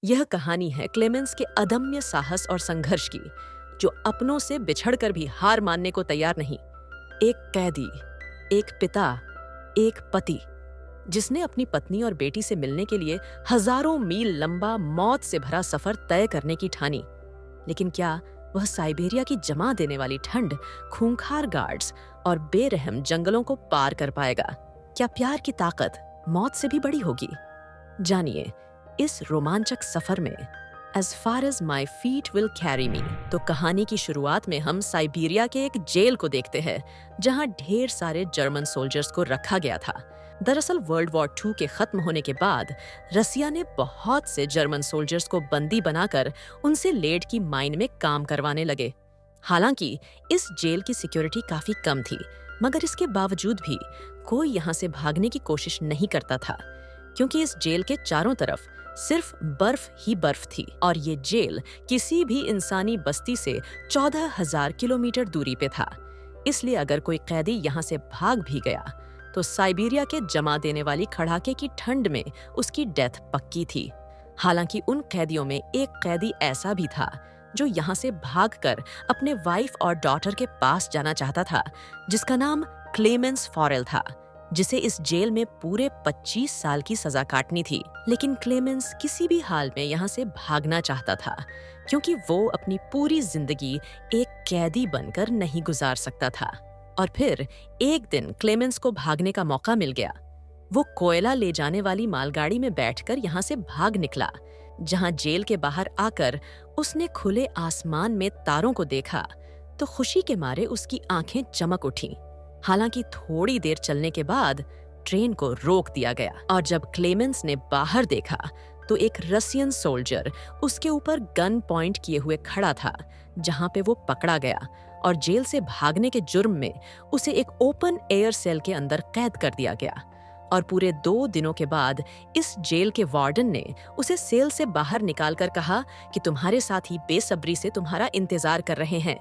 यह कहानी है क्लेमेंस के अदम्य साहस और संघर्ष की, जो अपनों से बिछड़कर भी हार मानने को तैयार नहीं। एक कैदी, एक पिता, एक पति, जिसने अपनी पत्नी और बेटी से मिलने के लिए हजारों मील लंबा मौत से भरा सफर तय करने की ठानी। लेकिन क्या वह साइबेरिया की जमा देने वाली ठंड, खूंखार गार्ड्स और बेरहम जंगलों को पार कर पाएगा? क्या प्यार की ताकत मौत से भी बड़ी होगी? जानिए इस रोमांचक सफर में as far as my feet will carry me. तो कहानी की शुरुआत में हम साइबेरिया के एक जेल को देखते हैं, जहां ढेर सारे जर्मन सोल्जर्स को रखा गया था। दरअसल वर्ल्ड वॉर 2 के खत्म होने के बाद रसिया ने बहुत से जर्मन सोल्जर्स को बंदी बनाकर उनसे लेड की माइन में काम करवाने लगे। हालांकि इस जेल की सिक्योरिटी काफी कम थी, मगर इसके बावजूद भी कोई यहाँ से भागने की कोशिश नहीं करता था, क्योंकि इस जेल के चारों तरफ सिर्फ बर्फ ही बर्फ थी और ये जेल किसी भी इंसानी बस्ती से 14,000 किलोमीटर दूरी पे था। इसलिए अगर कोई कैदी यहाँ से भाग भी गया तो साइबेरिया के जमा देने वाली कड़ाके की ठंड में उसकी डेथ पक्की थी। हालांकि उन कैदियों में एक कैदी ऐसा भी था जो यहाँ से भागकर अपने वाइफ और डॉटर के पास जाना चाहता था, जिसका नाम क्लेमेंस फॉरेल था, जिसे इस जेल में पूरे 25 साल की सजा काटनी थी। लेकिन क्लेमेंस किसी भी हाल में यहाँ से भागना चाहता था, क्योंकि वो अपनी पूरी जिंदगी एक कैदी बनकर नहीं गुजार सकता था। और फिर एक दिन क्लेमेंस को भागने का मौका मिल गया। वो कोयला ले जाने वाली मालगाड़ी में बैठकर यहाँ से भाग निकला, जहाँ जेल के बाहर आकर उसने खुले आसमान में तारों को देखा तो खुशी के मारे उसकी आंखें चमक उठीं। हालांकि थोड़ी देर चलने के बाद ट्रेन को रोक दिया गया और जब क्लेमेंस ने बाहर देखा तो एक रसियन सोल्जर उसके ऊपर गन पॉइंट किए हुए खड़ा था, जहां पे वो पकड़ा गया और जेल से भागने के जुर्म में उसे एक ओपन एयर सेल के अंदर कैद कर दिया गया। और पूरे 2 दिनों के बाद इस जेल के वार्डन ने उसे सेल से बाहर निकालकर कहा कि तुम्हारे साथी बेसब्री से तुम्हारा इंतजार कर रहे हैं।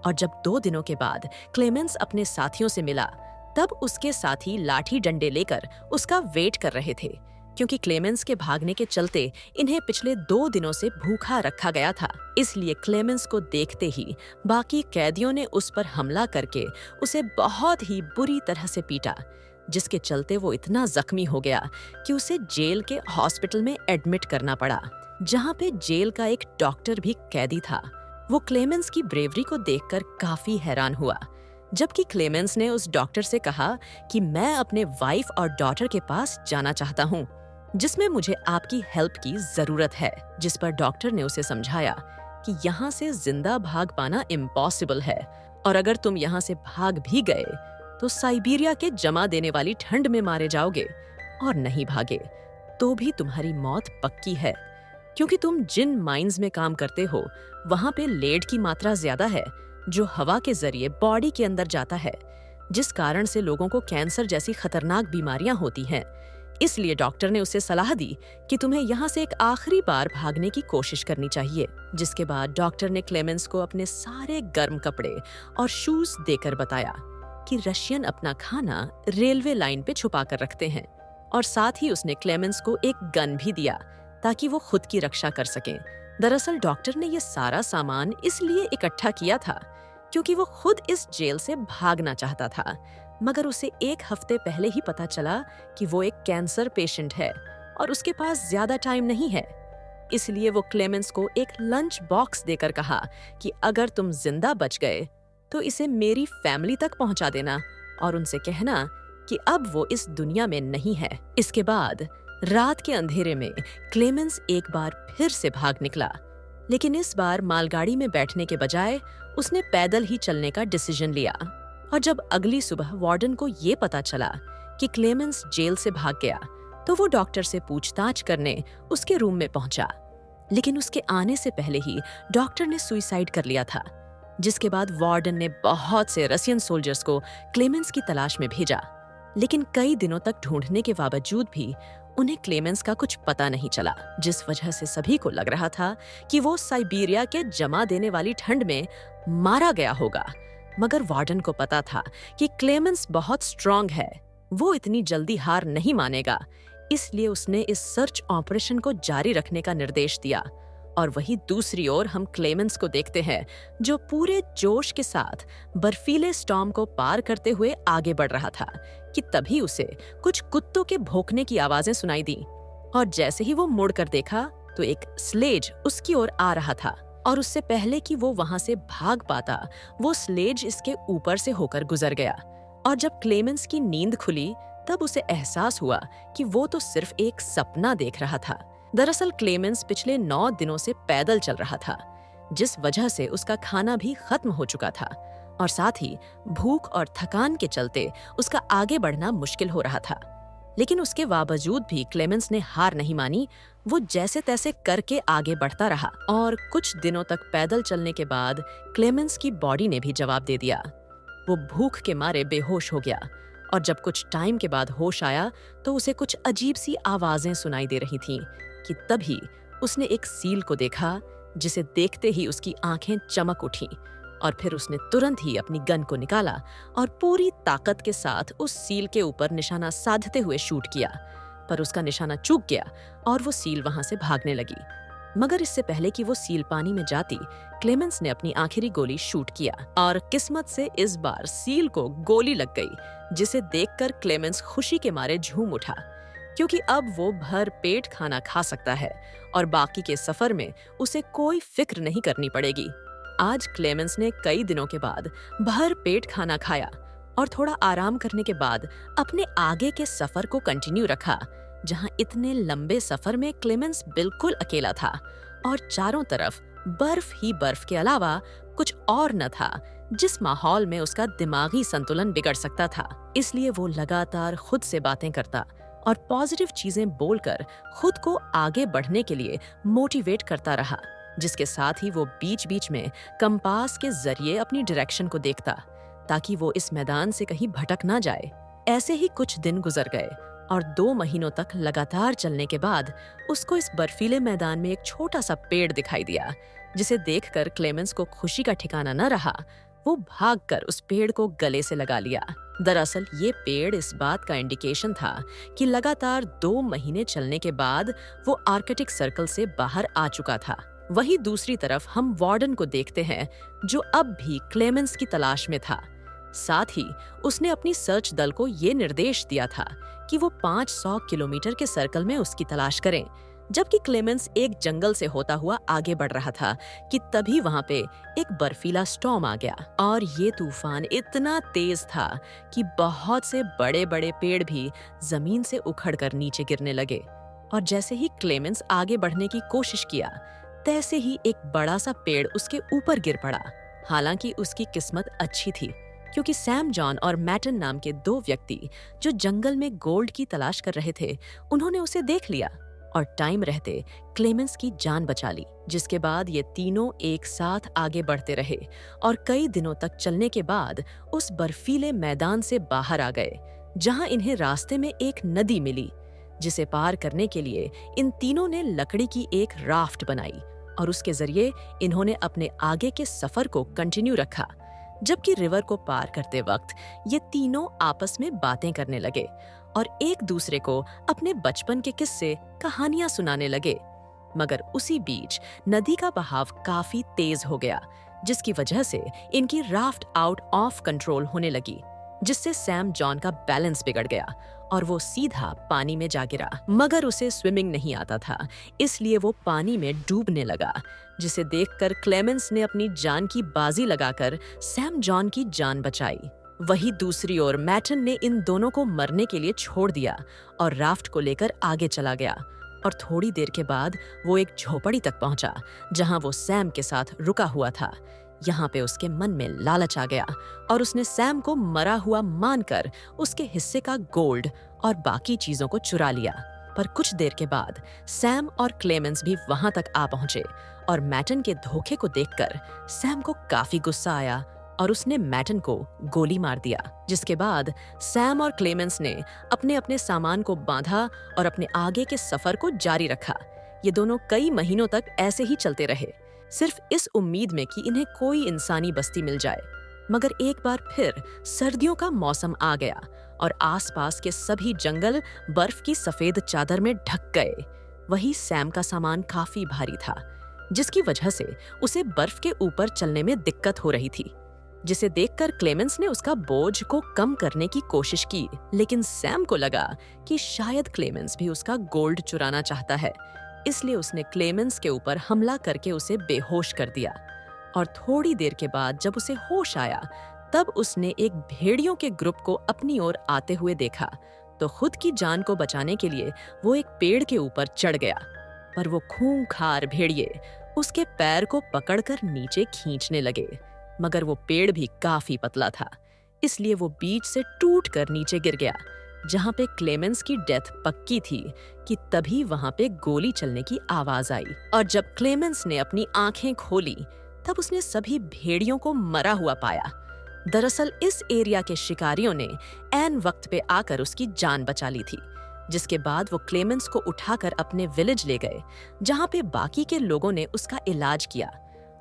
और जब 2 दिनों के बाद क्लेमेंस अपने साथियों से मिला, तब उसके साथी लाठी डंडे लेकर उसका वेट कर रहे थे, क्योंकि क्लेमेंस के भागने के चलते इन्हें पिछले 2 दिनों से भूखा रखा गया था। इसलिए क्लेमेंस को देखते ही बाकी कैदियों ने उस पर हमला करके उसे बहुत ही बुरी तरह से पीटा, जिसके चलते वो इतना जख्मी हो गया कि उसे जेल के हॉस्पिटल में एडमिट करना पड़ा, जहाँ पे जेल का एक डॉक्टर भी कैदी था। वो क्लेमेंस की ब्रेवरी को देखकर काफी हैरान हुआ, जबकि क्लेमेंस ने उस डॉक्टर से कहा कि मैं अपने वाइफ और डॉटर के पास जाना चाहता हूँ, जिसमें मुझे आपकी हेल्प की जरूरत है। जिस पर डॉक्टर ने उसे समझाया कि यहाँ से जिंदा भाग पाना इम्पॉसिबल है, और अगर तुम यहाँ से भाग भी गए तो साइबेरिया के जमा देने वाली ठंड में मारे जाओगे, और नहीं भागे तो भी तुम्हारी मौत पक्की है, क्योंकि तुम जिन माइंस में काम करते हो वहां पे लेड की मात्रा ज्यादा है, जो हवा के जरिए बॉडी के अंदर जाता है, जिस कारण से लोगों को कैंसर जैसी खतरनाक बीमारियां होती हैं। इसलिए डॉक्टर ने उसे सलाह दी कि तुम्हें यहाँ से एक आखिरी बार भागने की कोशिश करनी चाहिए। जिसके बाद डॉक्टर ने क्लेमेंस को अपने सारे गर्म कपड़े और शूज देकर बताया कि रशियन अपना खाना रेलवे लाइन पे छुपा कर रखते हैं, और साथ ही उसने क्लेमेंस को एक गन भी दिया ताकि वो खुद की रक्षा कर सकें। दरअसल डॉक्टर ने ये सारा सामान इसलिए इकट्ठा किया था क्योंकि वो खुद इस जेल से भागना चाहता था, मगर उसे 1 हफ्ते पहले ही पता चला कि वो एक कैंसर पेशेंट है और उसके पास ज्यादा टाइम नहीं है। इसलिए वो क्लेमेंस को एक लंच बॉक्स देकर कहा कि अगर तुम जिंदा बच गए तो इसे मेरी फैमिली तक पहुंचा देना और उनसे कहना कि अब वो इस दुनिया में नहीं है। इसके बाद रात के अंधेरे में क्लेमेंस एक बार फिर से भाग निकला, लेकिन इस बार मालगाड़ी में बैठने के बजाय उसने पैदल ही चलने का डिसीजन लिया। और जब अगली सुबह वार्डन को ये पता चला कि क्लेमेंस जेल से भाग गया, तो वो डॉक्टर से पूछताछ करने उसके रूम में पहुंचा। लेकिन उसके आने से पहले ही डॉक्टर ने सुसाइड कर लिया था, जिसके बाद वार्डन ने बहुत से रसियन सोल्जर्स को क्लेमेंस की तलाश में भेजा। लेकिन कई दिनों तक ढूंढने के बावजूद भी उन्हें क्लेमेंस का कुछ पता नहीं चला, जिस वजह से सभी को लग रहा था कि वो साइबेरिया के जमा देने वाली ठंड में मारा गया होगा। मगर वार्डन को पता था कि क्लेमेंस बहुत स्ट्रांग है, वो इतनी जल्दी हार नहीं मानेगा। इसलिए उसने इस सर्च ऑपरेशन को जारी रखने का निर्देश दिया। और वहीं दूसरी ओर हम क्लेमेंस को देखते हैं, जो पूरे जोश के साथ बर्फीले स्टॉर्म को पार करते हुए आगे बढ़ रहा था कि तभी उसे कुछ कुत्तों के भौंकने की आवाजें सुनाई दी। और जैसे ही वो मुड़कर देखा तो एक स्लेज उसकी ओर आ रहा था, और उससे पहले कि वो वहां से भाग पाता, वो स्लेज इसके ऊपर से होकर गुजर गया। और जब क्लेमेंस की नींद खुली तब उसे एहसास हुआ कि वो तो सिर्फ एक सपना देख रहा था। दरअसल क्लेमेंस पिछले 9 दिनों से पैदल चल रहा था, जिस वजह से उसका खाना भी खत्म हो चुका था, और साथ ही भूख और थकान के चलते उसका आगे बढ़ना मुश्किल हो रहा था। लेकिन उसके बावजूद भी क्लेमेंस ने हार नहीं मानी। वो जैसे तैसे करके आगे बढ़ता रहा, और कुछ दिनों तक पैदल चलने के बाद क्लेमेंस की बॉडी ने भी जवाब दे दिया। वो भूख के मारे बेहोश हो गया, और जब कुछ टाइम के बाद होश आया तो उसे कुछ अजीब सी आवाजें सुनाई दे रही थीं कि तभी उसने एक सील को देखा, जिसे देखते ही उसकी आंखें चमक उठीं। और फिर उसने तुरंत ही अपनी गन को निकाला और पूरी ताकत के साथ उस सील के ऊपर निशाना साधते हुए शूट किया। पर उसका निशाना चूक गया और वो सील वहां से भागने लगी। मगर इससे पहले कि वो सील पानी में जाती, क्लेमेंस ने अपनी आखिरी गोली शूट किया, और किस्मत से इस बार सील को गोली लग गई, जिसे देखकर क्लेमेंस खुशी के मारे झूम उठा, क्योंकि अब वो भर पेट खाना खा सकता है और बाकी के सफर में उसे कोई फिक्र नहीं करनी पड़ेगी। आज क्लेमेंस ने कई दिनों के बाद भर पेट खाना खाया और थोड़ा आराम करने के बाद अपने आगे के सफर को कंटिन्यू रखा, जहां इतने लंबे सफर में क्लेमेंस बिल्कुल अकेला था और चारों तरफ बर्फ ही बर्फ के अलावा कुछ और न था जिस माहौल में उसका दिमागी संतुलन बिगड़ सकता था। इसलिए वो लगातार खुद से बातें करता और पॉजिटिव चीजें बोलकर खुद को आगे बढ़ने के लिए मोटिवेट करता रहा, जिसके साथ ही वो बीच बीच में कंपास के जरिए अपनी डायरेक्शन को देखता, ताकि वो इस मैदान से कहीं भटक ना जाए। ऐसे ही कुछ दिन गुजर गए और 2 महीनों तक लगातार चलने के बाद उसको इस बर्फीले मैदान में एक छोटा सा पेड़ दिखाई दिया, जिसे देखकर क्लेमेंस को खुशी का ठिकाना न रहा। वो भागकर उस पेड़ को गले से लगा लिया। दरअसल ये पेड़ इस बात का इंडिकेशन था कि लगातार 2 महीने चलने के बाद वो आर्कटिक सर्कल से बाहर आ चुका था। वहीं दूसरी तरफ हम वार्डन को देखते हैं, जो अब भी क्लेमेंस की तलाश में था। साथ ही उसने अपनी सर्च दल को ये निर्देश दिया था कि वो 500 किलोमीटर के सर्कल में उसकी तलाश करें। जबकि क्लेमेंस एक जंगल से होता हुआ आगे बढ़ रहा था कि तभी वहां पे एक बर्फीला स्टॉर्म आ गया, और ये तूफान इतना तेज था कि बहुत से बड़े बड़े पेड़ भी जमीन से उखड़कर नीचे गिरने लगे। और जैसे ही क्लेमेंस आगे बढ़ने की कोशिश किया, तैसे ही एक बड़ा सा पेड़ उसके ऊपर गिर पड़ा। हालांकि उसकी किस्मत अच्छी थी, क्योंकि सैम जॉन और मैटन नाम के 2 व्यक्ति जो जंगल में गोल्ड की तलाश कर रहे थे, उन्होंने उसे देख लिया और टाइम रहते क्लेमेंस की जान बचा ली। जिसके बाद ये तीनों एक साथ आगे बढ़ते रहे और कई दिनों तक चलने के बाद उस बर्फीले मैदान से बाहर आ गए, जहां इन्हें रास्ते में एक नदी मिली, जिसे पार करने के लिए इन तीनों ने लकड़ी की एक राफ्ट बनाई और उसके जरिए इन्होंने अपने आगे के सफर को कंटिन्यू रखा। जबकि रिवर को पार करते वक्त ये तीनों आपस में बातें करने लगे और एक दूसरे को अपने बचपन के किस्से, कहानियां सुनाने लगे। मगर उसी बीच नदी का बहाव काफी तेज हो गया, जिसकी वजह से इनकी राफ्ट आउट ऑफ कंट्रोल होने लगी, जिससे सैम जॉन का बैलेंस बिगड़ गया और वो सीधा पानी में जा गिरा। मगर उसे स्विमिंग नहीं आता था, इसलिए वो पानी में डूबने लगा, जिसे देखकर क्लेमेंस ने अपनी जान की बाजी लगाकर सैम जॉन की जान बचाई। वहीं दूसरी ओर मैटन ने इन दोनों को मरने के लिए छोड़ दिया और राफ्ट को लेकर आगे चला गया। और थोड़ी देर के बाद वो एक झोपड़ी तक पहुंचा, जहां वो सैम के साथ रुका हुआ था। यहाँ पे उसके मन में लालच आ गया और उसने सैम को मरा हुआ मानकर उसके हिस्से का गोल्ड और बाकी चीजों को चुरा लिया। पर कुछ देर के बाद सैम और क्लेमेंस भी वहां तक आ पहुंचे और मैटन के धोखे को देखकर सैम को काफी गुस्सा आया और उसने मैटन को गोली मार दिया। जिसके बाद सैम और क्लेमेंस ने अपने अपने सामान को बांधा और अपने आगे के सफर को जारी रखा। ये दोनों कई महीनों तक ऐसे ही चलते रहे, सिर्फ इस उम्मीद में कि इन्हें कोई इंसानी बस्ती मिल जाए। मगर एक बार फिर सर्दियों का मौसम आ गया और आसपास के सभी जंगल बर्फ की सफेद चादर में ढक गए। वही सैम का सामान काफी भारी था, जिसकी वजह से उसे बर्फ के ऊपर चलने में दिक्कत हो रही थी, जिसे देखकर क्लेमेंस ने उसका बोझ को कम करने की कोशिश की। लेकिन सैम को लगा कि शायद क्लेमेंस भी उसका गोल्ड चुराना चाहता है, इसलिए उसने क्लेमेंस के ऊपर हमला करके उसे बेहोश कर दिया। और थोड़ी देर के बाद जब उसे होश आया, तब उसने एक भेड़ियों के ग्रुप को अपनी ओर आते हुए देखा, तो खुद की जान को बचाने के लिए वो एक पेड़ के ऊपर चढ़ गया। पर वो खूंखार भेड़िए उसके पैर को पकड़कर नीचे खींचने लगे, मगर वो पेड़ भी काफी पतला था, इसलिए वो बीच से टूटकर नीचे गिर गया। जहां पे क्लेमेंस की डेथ पक्की थी कि तभी वहां पे गोली चलने की आवाज आई। और जब क्लेमेंस ने अपनी आंखें खोली, तब उसने सभी भेड़ियों को मरा हुआ पाया। दरअसल इस एरिया के शिकारियों ने ऐन वक्त पे आकर उसकी जान बचा ली थी, जिसके बाद वो क्लेमेंस को उठाकर अपने विलेज ले गए, जहां पे बाकी के लोगों ने उसका इलाज किया।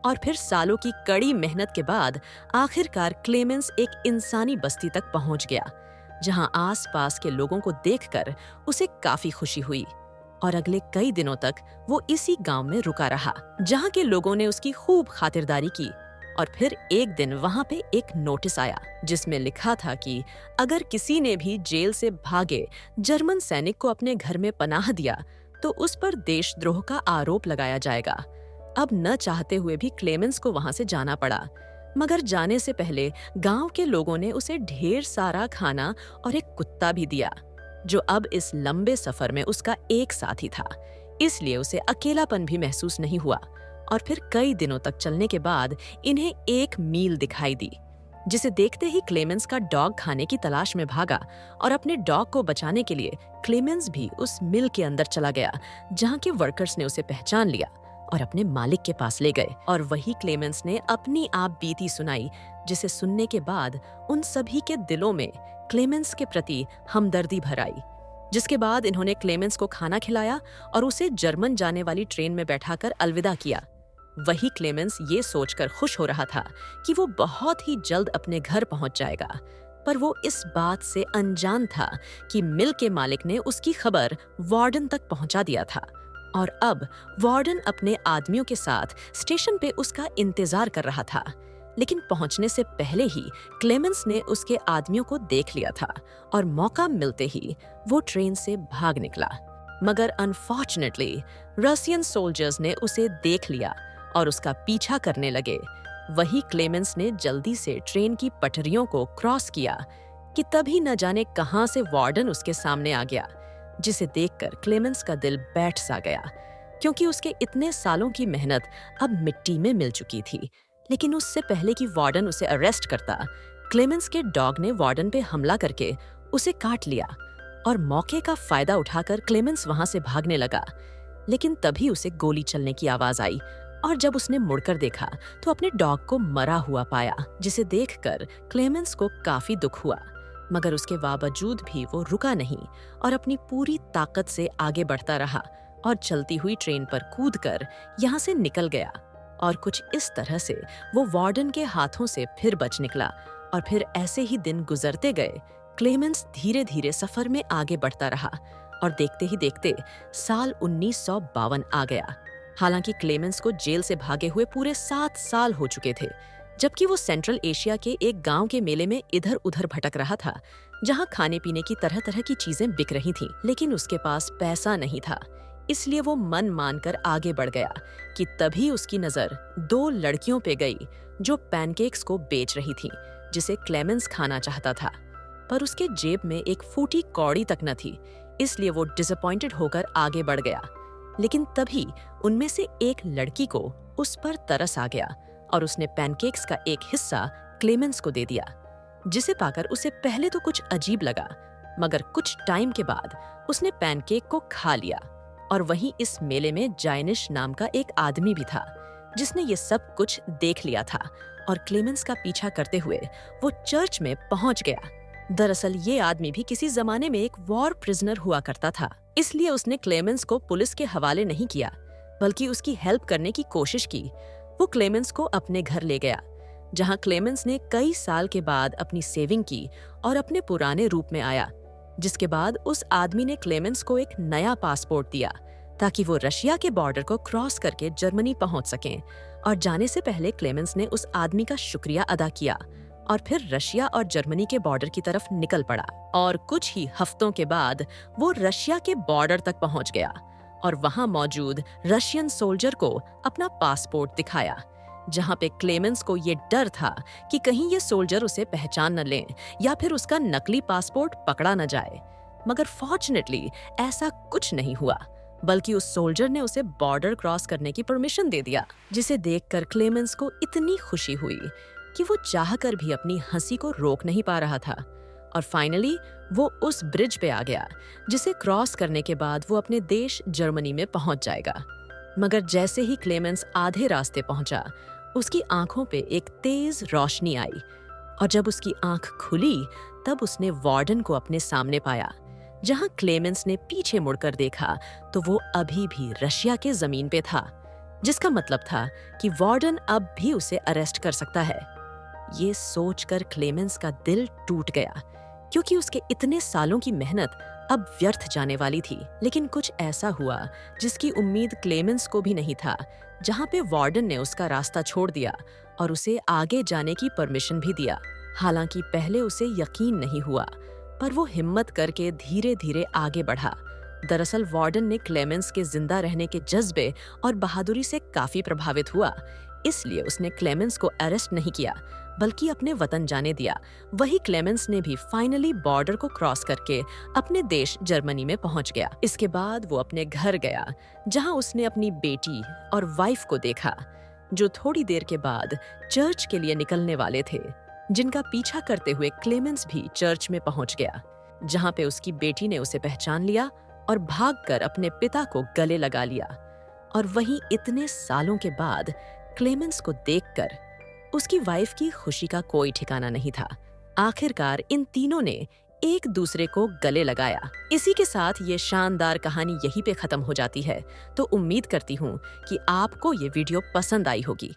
और फिर सालों की कड़ी मेहनत के बाद आखिरकार क्लेमेंस एक इंसानी बस्ती तक पहुंच गया, जहां आसपास के लोगों को देखकर उसे काफी खुशी हुई। और अगले कई दिनों तक वो इसी गांव में रुका रहा, जहां के लोगों ने उसकी खूब खातिरदारी की। और फिर एक दिन वहां पे एक नोटिस आया, जिसमें लिखा था कि अगर किसी ने भी जेल से भागे जर्मन सैनिक को अपने घर में पनाह दिया, तो उस पर देशद्रोह का आरोप लगाया जाएगा। अब न चाहते हुए भी क्लेमेंस को वहां से जाना पड़ा, मगर जाने से पहले गांव के लोगों ने उसे ढेर सारा खाना और एक कुत्ता भी दिया, जो अब इस लंबे सफर में उसका एक साथी था, इसलिए उसे अकेलापन भी महसूस नहीं हुआ। और फिर कई दिनों तक चलने के बाद इन्हें एक मील दिखाई दी, जिसे देखते ही क्लेमेंस का डॉग खाने की तलाश में भागा। और अपने डॉग को बचाने के लिए क्लेमेंस भी उस मिल के अंदर चला गया, जहां के वर्कर्स ने उसे पहचान लिया और अपने मालिक के पास ले गए। और वही क्लेमेंस ने अपनी आप बीती सुनाई, जिसे सुनने के बाद उन सभी के दिलों में क्लेमेंस के प्रति हमदर्दी भर आई। जिसके बाद इन्होंने क्लेमेंस को खाना खिलाया और उसे जर्मन जाने वाली ट्रेन में बैठाकर अलविदा किया। वही क्लेमेंस ये सोचकर खुश हो रहा था कि वो बहुत ही जल्द अपने घर पहुंच जाएगा, पर वो इस बात से अनजान था कि मिल के मालिक ने उसकी खबर वार्डन तक पहुंचा दिया था। और अब वार्डन अपने आदमियों के साथ स्टेशन पे उसका इंतजार कर रहा था। लेकिन पहुंचने से पहले ही क्लेमेंस ने उसके आदमियों को देख लिया था और मौका मिलते ही वो ट्रेन से भाग निकला। मगर अनफॉर्चुनेटली रशियन सोल्जर्स ने उसे देख लिया और उसका पीछा करने लगे। वही क्लेमेंस ने जल्दी से ट्रेन की पटरियों को क्रॉस किया कि तभी न जाने कहां से वार्डन उसके सामने आ गया, जिसे देखकर क्लेमेंस का दिल बैठ सा गया, क्योंकि उसके इतने सालों की मेहनत अब मिट्टी में मिल चुकी थी। लेकिन उससे पहले कि वार्डन उसे अरेस्ट करता, क्लेमेंस के डॉग ने वार्डन पे हमला करके उसे काट लिया और मौके का फायदा उठाकर क्लेमेंस वहां से भागने लगा। लेकिन तभी उसे गोली चलने की आवाज आई और जब उसने मुड़कर देखा तो अपने डॉग को मरा हुआ पाया, जिसे देखकर क्लेमेंस को काफी दुख हुआ। मगर उसके बावजूद भी वो रुका नहीं और अपनी पूरी ताकत से आगे बढ़ता रहा और चलती हुई ट्रेन पर कूदकर यहाँ से निकल गया। और कुछ इस तरह से वो वार्डन के हाथों से फिर बच निकला। और फिर ऐसे ही दिन गुजरते गए। क्लेमेंस धीरे धीरे सफर में आगे बढ़ता रहा और देखते ही देखते साल 1952 आ गया। हालांकि क्लेमेंस को जेल से भागे हुए पूरे 7 साल हो चुके थे, जबकि वो सेंट्रल एशिया के एक गांव के मेले में इधर उधर भटक रहा था, जहां खाने पीने की तरह तरह की चीजें बिक रही थीं। लेकिन उसके पास पैसा नहीं था, इसलिए वो मन मानकर आगे बढ़ गया कि तभी उसकी नजर 2 लड़कियों पे गई जो पैनकेक्स को बेच रही थीं, जिसे क्लेमेंस खाना चाहता था। पर उसके जेब में एक फूटी कौड़ी तक न थी, इसलिए वो डिसअपॉइंटेड होकर आगे बढ़ गया। लेकिन तभी उनमें से एक लड़की को उस पर तरस आ गया और उसने पैनकेक्स का एक हिस्सा क्लेमेंस को दे दिया, जिसे पाकर उसे पहले तो कुछ अजीब लगा, मगर कुछ टाइम के बाद उसने पैनकेक को खा लिया। और वहीं इस मेले में जायनिश नाम का एक आदमी भी था, जिसने ये सब कुछ देख लिया था और क्लेमेंस का पीछा करते हुए वो चर्च में पहुंच गया। दरअसल ये आदमी भी किसी जमाने में एक वॉर प्रिजनर हुआ करता था, इसलिए उसने क्लेमेंस को पुलिस के हवाले नहीं किया, बल्कि उसकी हेल्प करने की कोशिश की। वो क्लेमेंस को अपने घर ले गया, जहां क्लेमेंस ने कई साल के बाद अपनी सेविंग की और अपने पुराने रूप में आया, जिसके बाद उस आदमी ने क्लेमेंस को एक नया पासपोर्ट दिया ताकि वो रशिया के बॉर्डर को क्रॉस करके जर्मनी पहुंच सकें। और जाने से पहले क्लेमेंस ने उस आदमी का शुक्रिया अदा किया और फिर रशिया और जर्मनी के बॉर्डर की तरफ निकल पड़ा। और कुछ ही हफ्तों के बाद वो रशिया के बॉर्डर तक पहुंच गया और वहां मौजूद रशियन सोल्जर को अपना पासपोर्ट दिखाया, जहां पे क्लेमेंस को ये डर था कि कहीं ये सोल्जर उसे पहचान न लें या फिर उसका नकली पासपोर्ट पकड़ा न जाए। मगर फॉर्चुनेटली ऐसा कुछ नहीं हुआ, बल्कि उस सोल्जर ने उसे बॉर्डर क्रॉस करने की परमिशन दे दिया, जिसे देखकर क्लेमेंस को इतनी खुशी हुई कि वो चाहकर भी अपनी हंसी को रोक नहीं पा रहा था। और फाइनली वो उस ब्रिज पे आ गया, जिसे क्रॉस करने के बाद वो अपने देश जर्मनी में पहुंच जाएगा। मगर जैसे ही क्लेमेंस आधे रास्ते पहुंचा, उसकी आंखों पे एक तेज रोशनी आई और जब उसकी आंख खुली तब उसने वार्डन को अपने सामने पाया। जहां क्लेमेंस ने पीछे मुड़कर देखा तो वो अभी भी रशिया के जमीन पे था, जिसका मतलब था कि वार्डन अब भी उसे अरेस्ट कर सकता है। ये सोचकर क्लेमेंस का दिल टूट गया, क्योंकि उसके इतने सालों की मेहनत अब व्यर्थ जाने वाली थी। लेकिन कुछ ऐसा हुआ जिसकी उम्मीद क्लेमेंस को भी नहीं था, जहां पे वार्डन ने उसका रास्ता छोड़ दिया और उसे आगे जाने की परमिशन भी दिया। हालांकि पहले उसे यकीन नहीं हुआ, पर वो हिम्मत करके धीरे धीरे आगे बढ़ा। दरअसल वार्डन ने क्लेमेंस के जिंदा रहने के जज्बे और बहादुरी से काफी प्रभावित हुआ, इसलिए उसने क्लेमेंस को अरेस्ट नहीं किया बल्कि अपने वतन जाने दिया। वही क्लेमेंस ने भी फाइनली बॉर्डर को क्रॉस करके अपने देश जर्मनी में पहुंच गया। इसके बाद वो अपने घर गया, जहां उसने अपनी बेटी और वाइफ को देखा, जो थोड़ी देर के बाद चर्च के लिए निकलने वाले थे, जिनका पीछा करते हुए क्लेमेंस भी चर्च में पहुंच गया, जहां पे उसकी बेटी ने उसे पहचान लिया और भागकर अपने पिता को गले लगा लिया। और वहीं इतने सालों के बाद क्लेमेंस को देखकर उसकी वाइफ की खुशी का कोई ठिकाना नहीं था। आखिरकार इन तीनों ने एक दूसरे को गले लगाया। इसी के साथ ये शानदार कहानी यहीं पे खत्म हो जाती है। तो उम्मीद करती हूँ कि आपको ये वीडियो पसंद आई होगी।